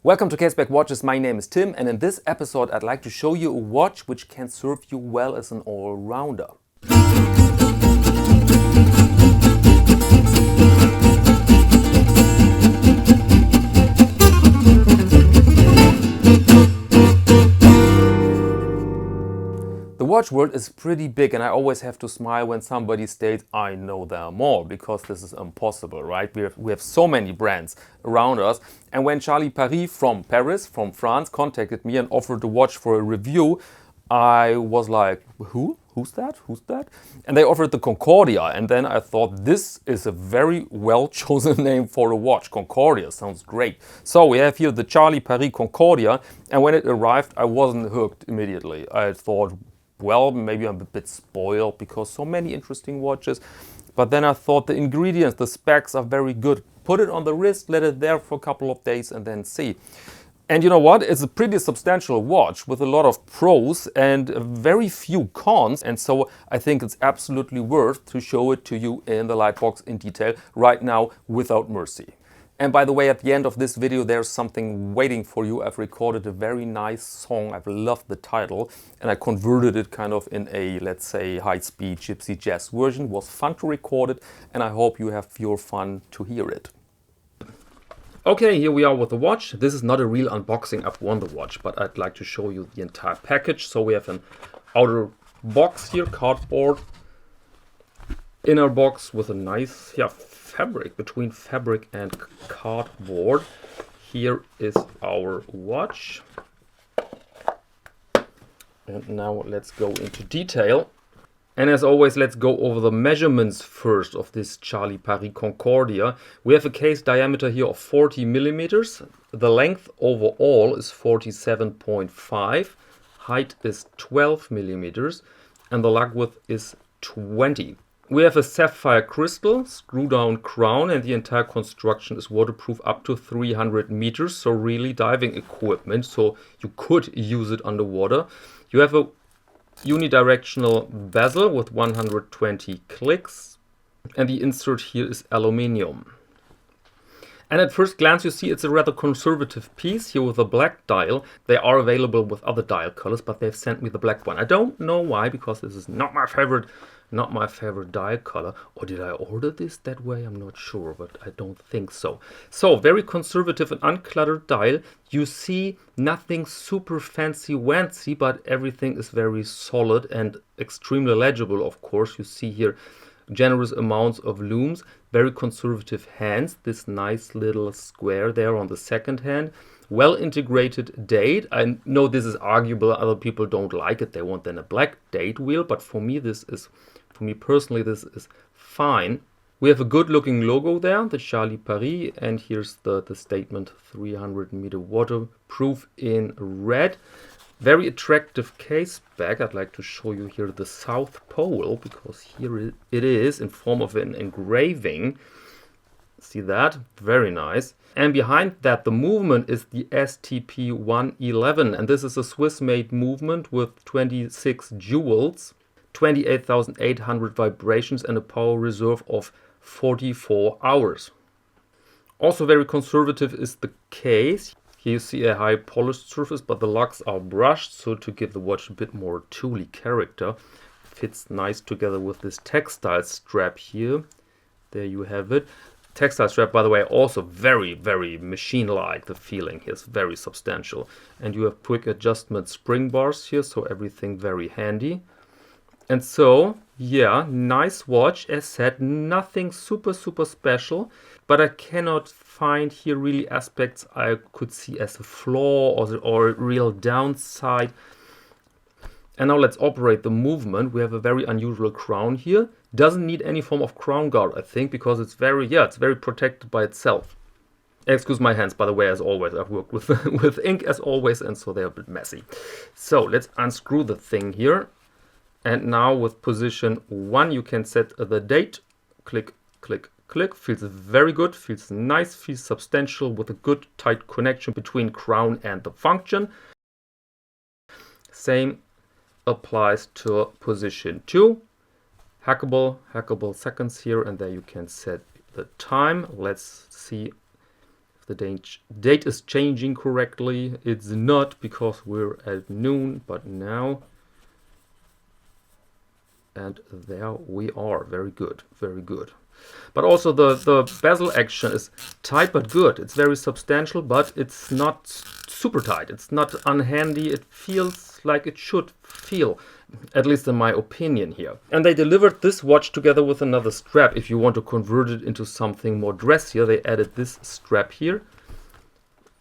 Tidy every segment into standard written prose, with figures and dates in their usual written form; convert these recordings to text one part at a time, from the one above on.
Welcome to Caseback Watches. My name is Tim, and in this episode I'd like to show you a watch which can serve you well as an all-rounder. The watch world is pretty big, and I always have to smile when somebody states, I know there are more, because this is impossible, right? We have so many brands around us. And when Charlie Paris from Paris, from France, contacted me and offered the watch for a review, I was like, Who's that? Who's that? And they offered the Concordia, and then I thought this is a very well chosen name for a watch. Concordia sounds great. So we have here the Charlie Paris Concordia, and when it arrived I wasn't hooked immediately. I thought, well, maybe I'm a bit spoiled because so many interesting watches. But then I thought the ingredients, the specs are very good. Put it on the wrist, let it there for a couple of days and then see. And you know what? It's a pretty substantial watch with a lot of pros and very few cons. And so I think it's absolutely worth to show it to you in the Lightbox in detail right now without mercy. And by the way, at the end of this video, there's something waiting for you. I've recorded a very nice song. I've loved the title, and I converted it kind of in a, let's say, high-speed gypsy jazz version. It was fun to record it, and I hope you have your fun to hear it. Okay, here we are with the watch. This is not a real unboxing. I've won the watch, but I'd like to show you the entire package. So we have an outer box here, cardboard, inner box with a nice, fabric, between fabric and cardboard. Here is our watch. And now let's go into detail. And as always, let's go over the measurements first of this Charlie Paris Concordia. We have a case diameter here of 40 millimeters. The length overall is 47.5. Height is 12 millimeters. And the lug width is 20. We have a sapphire crystal screw-down crown, and the entire construction is waterproof up to 300 meters, so really diving equipment, so you could use it underwater. You have a unidirectional bezel with 120 clicks, and the insert here is aluminium. And at first glance you see it's a rather conservative piece here with a black dial. They are available with other dial colors, but they've sent me the black one. I don't know why, because this is not my favorite dial color. Or did I order this that way? I'm not sure, but I don't think so. So very conservative and uncluttered dial. You see nothing super fancy-wancy, but everything is very solid and extremely legible, of course. You see here generous amounts of lumes, very conservative hands, this nice little square there on the second hand, well integrated date. I know this is arguable, other people don't like it, they want then a black date wheel, but for me personally this is fine. We have a good looking logo there, the Charlie Paris, and here's the statement 300 meter waterproof in red. Very attractive case back. I'd like to show you here the South Pole, because here it is in form of an engraving. See that? Very nice. And behind that, the movement is the STP 111. And this is a Swiss-made movement with 26 jewels, 28,800 vibrations, and a power reserve of 44 hours. Also very conservative is the case. Here you see a high polished surface, but the lugs are brushed, so to give the watch a bit more tooly character. Fits nice together with this textile strap here. There you have it. Textile strap, by the way, also very, very machine-like. The feeling here is very substantial. And you have quick adjustment spring bars here, so everything very handy. And so, yeah, nice watch. As said, nothing super special, but I cannot find here really aspects I could see as a flaw or a real downside. And now let's operate the movement. We have a very unusual crown here. Doesn't need any form of crown guard, I think, because it's very protected by itself. Excuse my hands, by the way, as always. I've worked with ink as always, and so they're a bit messy. So let's unscrew the thing here. And now with position 1, you can set the date. Click, click, click. Feels very good, feels nice, feels substantial with a good tight connection between crown and the function. Same applies to position 2. Hackable seconds here, and there you can set the time. Let's see if the date is changing correctly. It's not because we're at noon, but now. And there we are. Very good, very good. But also the bezel action is tight but good. It's very substantial, but it's not super tight. It's not unhandy. It feels like it should feel, at least in my opinion here. And they delivered this watch together with another strap. If you want to convert it into something more dressier, they added this strap here.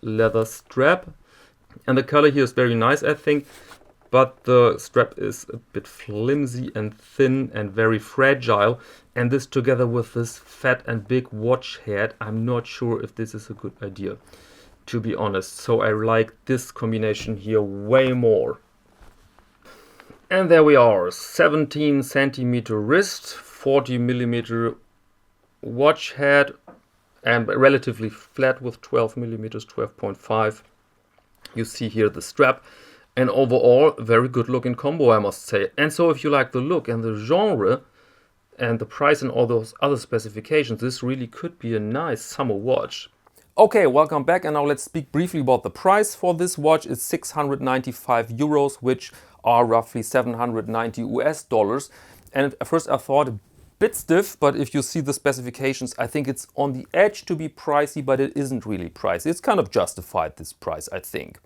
Leather strap. And the color here is very nice, I think. But the strap is a bit flimsy and thin and very fragile. And this together with this fat and big watch head, I'm not sure if this is a good idea, to be honest. So I like this combination here way more. And there we are, 17 centimeter wrist, 40 millimeter watch head, and relatively flat with 12 millimeters, 12.5. You see here the strap. And overall, very good looking combo, I must say. And so if you like the look and the genre and the price and all those other specifications, this really could be a nice summer watch. Okay, welcome back, and now let's speak briefly about the price for this watch. It's 695 euros, which are roughly 790 US dollars. And at first I thought a bit stiff, but if you see the specifications, I think it's on the edge to be pricey, but it isn't really pricey. It's kind of justified, this price, I think.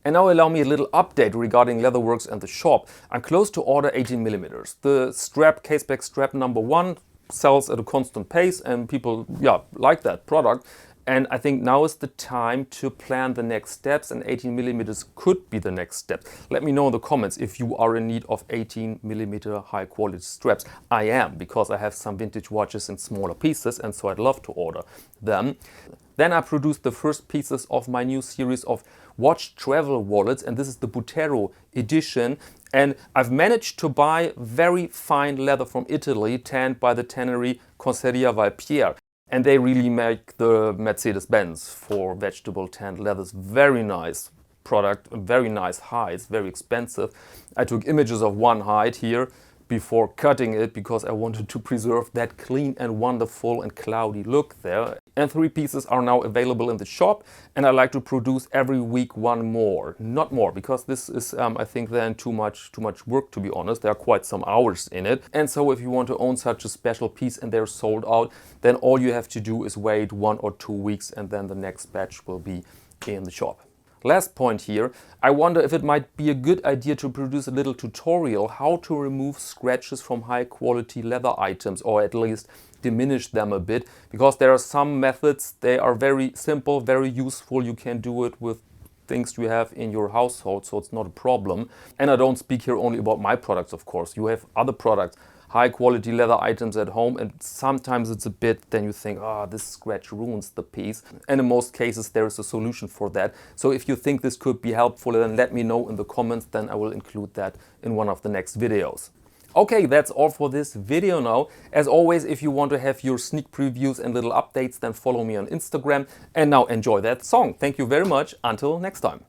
And now allow me a little update regarding Leatherworks and the shop. I'm close to order 18 millimeters. The strap, Caseback strap number 1, sells at a constant pace, and people like that product. And I think now is the time to plan the next steps, and 18 millimeters could be the next step. Let me know in the comments if you are in need of 18 millimeter high quality straps. I am, because I have some vintage watches in smaller pieces, and so I'd love to order them. Then I produced the first pieces of my new series of watch travel wallets, and this is the Butero edition. And I've managed to buy very fine leather from Italy, tanned by the tannery Concordia Valpier. And they really make the Mercedes-Benz for vegetable tanned leathers. Very nice product, very nice hides, very expensive. I took images of one hide here before cutting it because I wanted to preserve that clean and wonderful and cloudy look there. And 3 pieces are now available in the shop, and I like to produce every week one more, not more, because this is I think then too much work, to be honest. There are quite some hours in it. And so if you want to own such a special piece and they're sold out, then all you have to do is wait 1 or 2 weeks, and then the next batch will be in the shop. Last point here, I wonder if it might be a good idea to produce a little tutorial how to remove scratches from high quality leather items, or at least diminish them a bit, because there are some methods, they are very simple, very useful. You can do it with things you have in your household, so it's not a problem. And I don't speak here only about my products, of course. You have other products, high quality leather items at home, and sometimes it's a bit, then you think, this scratch ruins the piece. And in most cases there is a solution for that. So if you think this could be helpful, then let me know in the comments, then I will include that in one of the next videos. Okay, that's all for this video now. As always, if you want to have your sneak previews and little updates, then follow me on Instagram. And now enjoy that song. Thank you very much. Until next time.